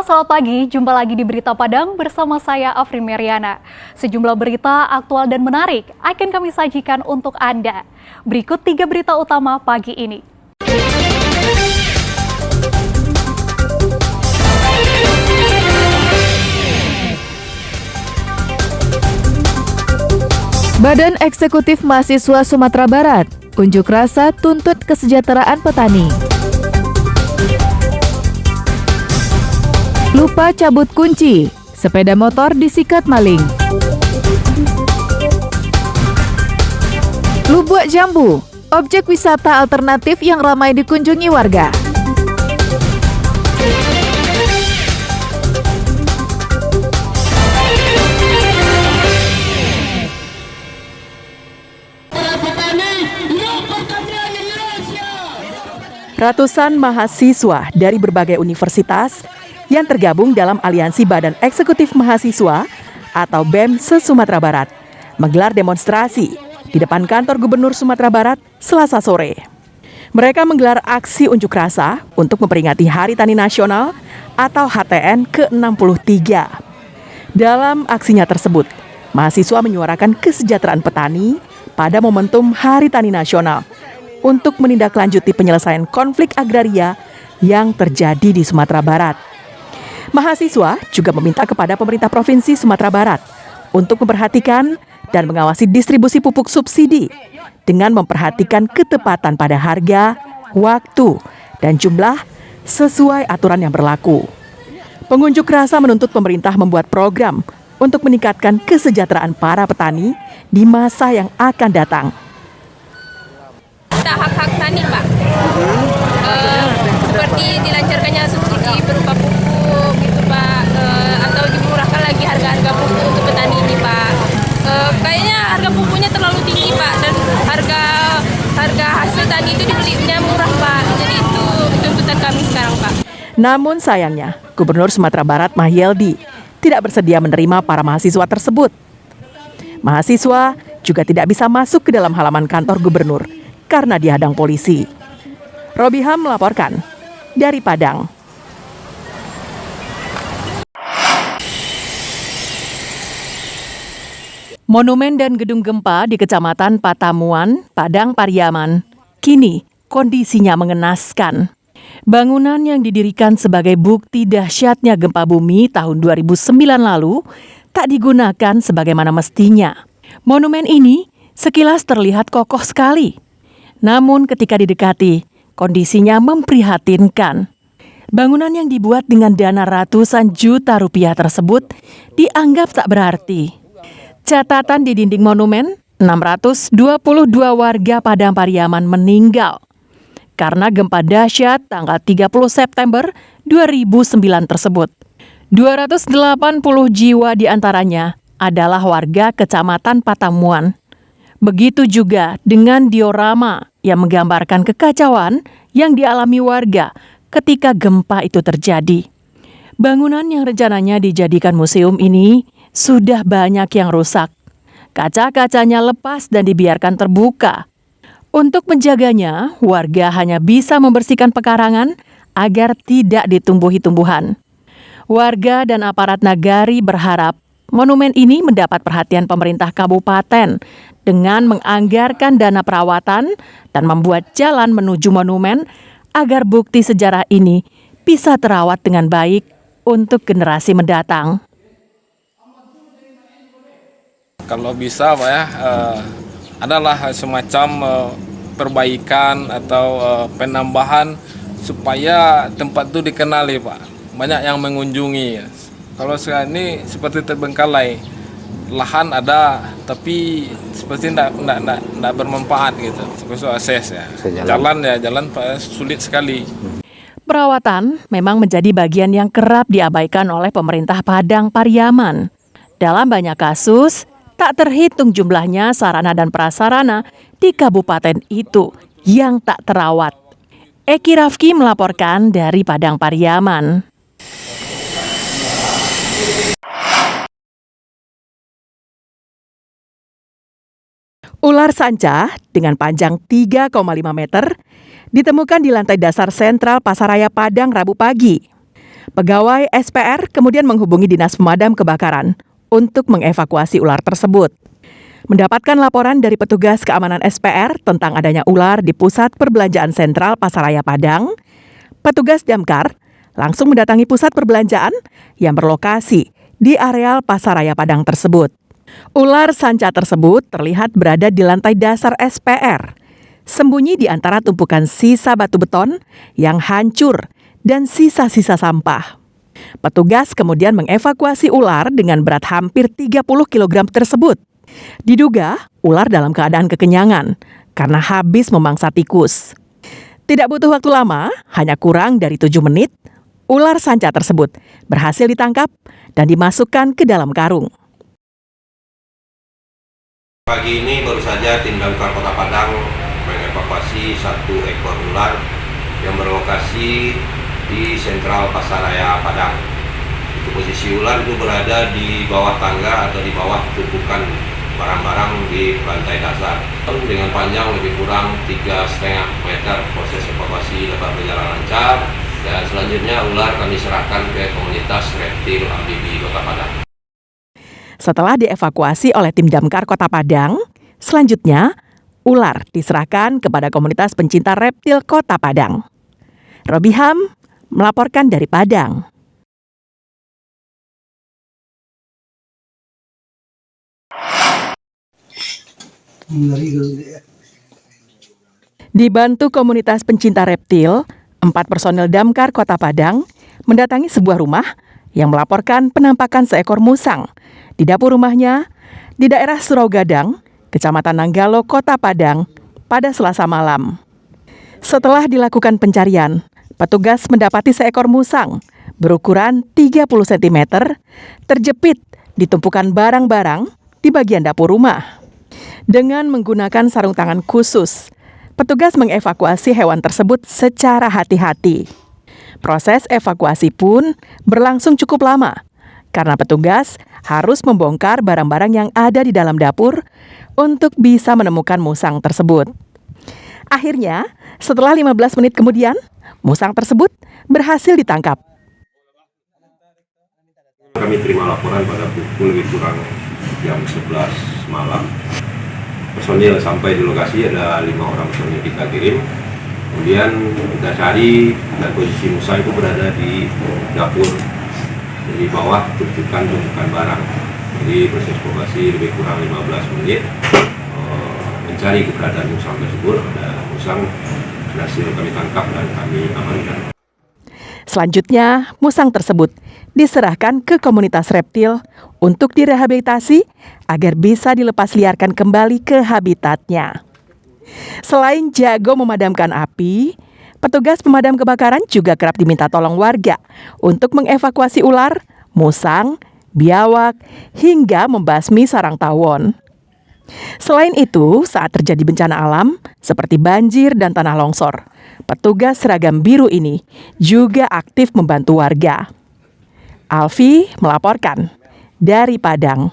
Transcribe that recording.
Halo, selamat pagi. Jumpa lagi di Berita Padang bersama saya Afri Meriana. Sejumlah berita aktual dan menarik akan kami sajikan untuk Anda. Berikut 3 berita utama pagi ini. Badan Eksekutif Mahasiswa Sumatera Barat unjuk rasa tuntut kesejahteraan petani. Lupa cabut kunci, sepeda motor disikat maling. Lubuk Jambu, objek wisata alternatif yang ramai dikunjungi warga. Ratusan mahasiswa dari berbagai universitas yang tergabung dalam Aliansi Badan Eksekutif Mahasiswa atau BEM se-Sumatera Barat menggelar demonstrasi di depan kantor Gubernur Sumatera Barat Selasa sore. Mereka menggelar aksi unjuk rasa untuk memperingati Hari Tani Nasional atau HTN ke-63. Dalam aksinya tersebut, mahasiswa menyuarakan kesejahteraan petani pada momentum Hari Tani Nasional untuk menindaklanjuti penyelesaian konflik agraria yang terjadi di Sumatera Barat. Mahasiswa juga meminta kepada pemerintah Provinsi Sumatera Barat untuk memperhatikan dan mengawasi distribusi pupuk subsidi dengan memperhatikan ketepatan pada harga, waktu, dan jumlah sesuai aturan yang berlaku. Pengunjuk rasa menuntut pemerintah membuat program untuk meningkatkan kesejahteraan para petani di masa yang akan datang. Hak-hak tani, Pak. Seperti dilancarkannya subsidi berupa pupuk gitu, Pak, atau dimurahkan lagi harga-harga pupuk untuk petani ini, Pak. Kayaknya harga pupuknya terlalu tinggi, Pak, dan harga hasil tani itu dibelinya murah, Pak. Jadi itu tuntutan kami sekarang, Pak. Namun sayangnya, Gubernur Sumatera Barat Mahyeldi tidak bersedia menerima para mahasiswa tersebut. Mahasiswa juga tidak bisa masuk ke dalam halaman kantor gubernur karena dihadang polisi. Robiham melaporkan dari Padang. Monumen dan gedung gempa di Kecamatan Patamuan, Padang Pariaman, kini kondisinya mengenaskan. Bangunan yang didirikan sebagai bukti dahsyatnya gempa bumi tahun 2009 lalu tak digunakan sebagaimana mestinya. Monumen ini sekilas terlihat kokoh sekali. Namun ketika didekati, kondisinya memprihatinkan. Bangunan yang dibuat dengan dana ratusan juta rupiah tersebut dianggap tak berarti. Catatan di dinding monumen, 622 warga Padang Pariaman meninggal karena gempa dahsyat tanggal 30 September 2009 tersebut. 280 jiwa diantaranya adalah warga Kecamatan Patamuan. Begitu juga dengan diorama yang menggambarkan kekacauan yang dialami warga ketika gempa itu terjadi. Bangunan yang rencananya dijadikan museum ini sudah banyak yang rusak. Kaca-kacanya lepas dan dibiarkan terbuka. Untuk menjaganya, warga hanya bisa membersihkan pekarangan agar tidak ditumbuhi tumbuhan. Warga dan aparat nagari berharap monumen ini mendapat perhatian pemerintah kabupaten dengan menganggarkan dana perawatan dan membuat jalan menuju monumen agar bukti sejarah ini bisa terawat dengan baik untuk generasi mendatang. Kalau bisa, Pak ya, adalah semacam perbaikan atau penambahan supaya tempat itu dikenali, Pak. Banyak yang mengunjungi. Kalau sekarang ini seperti terbengkalai. Lahan ada, tapi seperti tidak bermanfaat gitu. Seperti akses ya. Jalan sulit sekali. Perawatan memang menjadi bagian yang kerap diabaikan oleh pemerintah Padang Pariaman. Dalam banyak kasus, tak terhitung jumlahnya sarana dan prasarana di kabupaten itu yang tak terawat. Eki Rafki melaporkan dari Padang Pariaman. Ular sanca dengan panjang 3,5 meter ditemukan di lantai dasar sentral Pasaraya Padang Rabu pagi. Pegawai SPR kemudian menghubungi Dinas Pemadam Kebakaran untuk mengevakuasi ular tersebut. Mendapatkan laporan dari petugas keamanan SPR tentang adanya ular di Pusat Perbelanjaan Sentral Pasaraya Padang, petugas Damkar langsung mendatangi pusat perbelanjaan yang berlokasi di areal Pasaraya Padang tersebut. Ular sanca tersebut terlihat berada di lantai dasar SPR, sembunyi di antara tumpukan sisa batu beton yang hancur dan sisa-sisa sampah. Petugas kemudian mengevakuasi ular dengan berat hampir 30 kg tersebut. Diduga ular dalam keadaan kekenyangan karena habis memangsa tikus. Tidak butuh waktu lama, hanya kurang dari 7 menit, ular sanca tersebut berhasil ditangkap dan dimasukkan ke dalam karung. Pagi ini baru saja tim damkar Kota Padang mengevakuasi 1 ekor ular yang berlokasi di sentral Pasaraya Padang. Itu posisi ular itu berada di bawah tangga atau di bawah tumpukan barang-barang di lantai dasar. Dengan panjang lebih kurang 3,5 meter, proses evakuasi dapat berjalan lancar dan selanjutnya ular kami serahkan ke komunitas reptil amfibi Kota Padang. Setelah dievakuasi oleh tim damkar Kota Padang, selanjutnya ular diserahkan kepada komunitas pencinta reptil Kota Padang. Robiham melaporkan dari Padang. Dibantu komunitas pencinta reptil, 4 personel damkar Kota Padang mendatangi sebuah rumah yang melaporkan penampakan seekor musang di dapur rumahnya di daerah Surau Gadang, Kecamatan Nanggalo, Kota Padang pada Selasa malam. Setelah dilakukan pencarian, petugas mendapati seekor musang berukuran 30 cm terjepit di tumpukan barang-barang di bagian dapur rumah. Dengan menggunakan sarung tangan khusus, petugas mengevakuasi hewan tersebut secara hati-hati. Proses evakuasi pun berlangsung cukup lama, karena petugas harus membongkar barang-barang yang ada di dalam dapur untuk bisa menemukan musang tersebut. Akhirnya, setelah 15 menit kemudian, musang tersebut berhasil ditangkap. Kami terima laporan pada pukul lebih kurang jam 11 malam. Personil sampai di lokasi, ada 5 orang personil kita kirim. Kemudian kita cari dan posisi musang itu berada di dapur, di bawah tumpukan barang. Jadi proses evakuasi lebih kurang 15 menit mencari keberadaan musang tersebut. Ada musang berhasil kami tangkap dan kami amankan. Selanjutnya, musang tersebut diserahkan ke komunitas reptil untuk direhabilitasi agar bisa dilepas liarkan kembali ke habitatnya. Selain jago memadamkan api, petugas pemadam kebakaran juga kerap diminta tolong warga untuk mengevakuasi ular, musang, biawak, hingga membasmi sarang tawon. Selain itu, saat terjadi bencana alam seperti banjir dan tanah longsor, petugas seragam biru ini juga aktif membantu warga. Alfi melaporkan dari Padang.